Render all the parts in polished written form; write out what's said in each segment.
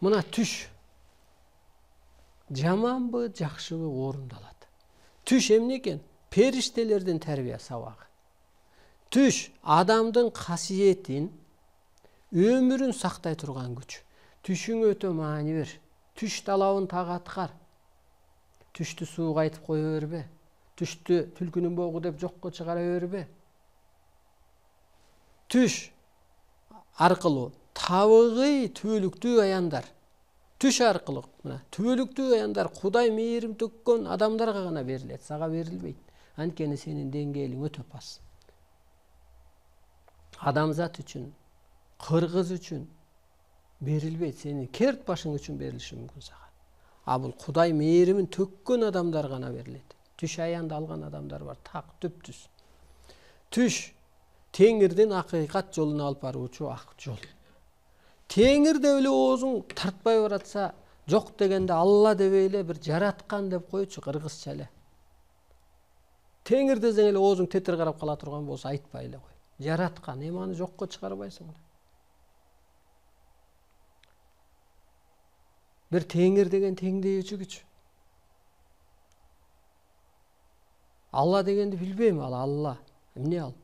Мына түш жаманбы, жакшыбы орундалат. Түш эмне экен? Периштелердин тарбия сабагы. Түш адамдын касиетин, өмүрүн сактай турган күч. Түшүң өтө маани бер. Түш талабын так аткар. Түштү сууга айтып кое бербе. Түштү түлкүнүн богу деп жокко чыгара бербе. Түш аркылуу табыгый түбөлүктүү аяндар. Түш аркылуу мына түбөлүктүү аяндар Кудай мээрим төккөн адамдарга гана берилет, сага берилбейт. Анткени сенин деңгээлиң өтө пас. Адамзат үчүн, кыргыз үчүн берилбейт, сенин керт башың үчүн берилиши мүмкүн сага. А бул Кудай мээримин төккөн адамдар гана берилет. Түш аянды алган адамдар бар, так түптүз. Түш Теңирдин акыйкат жолуна алып баруучу ак жол. Теңир деп эле оозуң тартпай баратса, жок дегенде Алла деп эле бир жараткан деп койчу кыргызча эле. Теңир десең эле оозуң тетир карап кала турган болсо айтпай эле кой. Жараткан, эми аны жокко чыгарбайсың. Бир теңир деген теңдейүүчү күч. Алла дегенди билбейм, ал Алла. Эмне ал?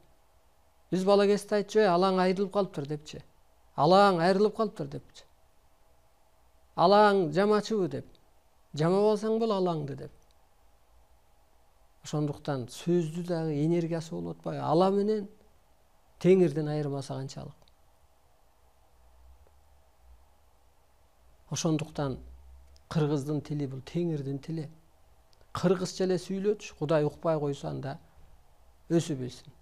Биз бала кезде айтчу, алаң айрылып калыптыр депчи. Алаң айрылып калыптыр депчи. Алаң жамачыбы деп. Жамап алсаң бол алаңды деп. Ошондуктан сөздү дагы энергиясы болуп атпайбы? Ала менен теңирдин айырмасы канчалык? Ошондуктан кыргыздын тили бул теңирдин тили. Кыргызча эле сүйлөчү, Кудай укпай койсо анда өсүп билсин.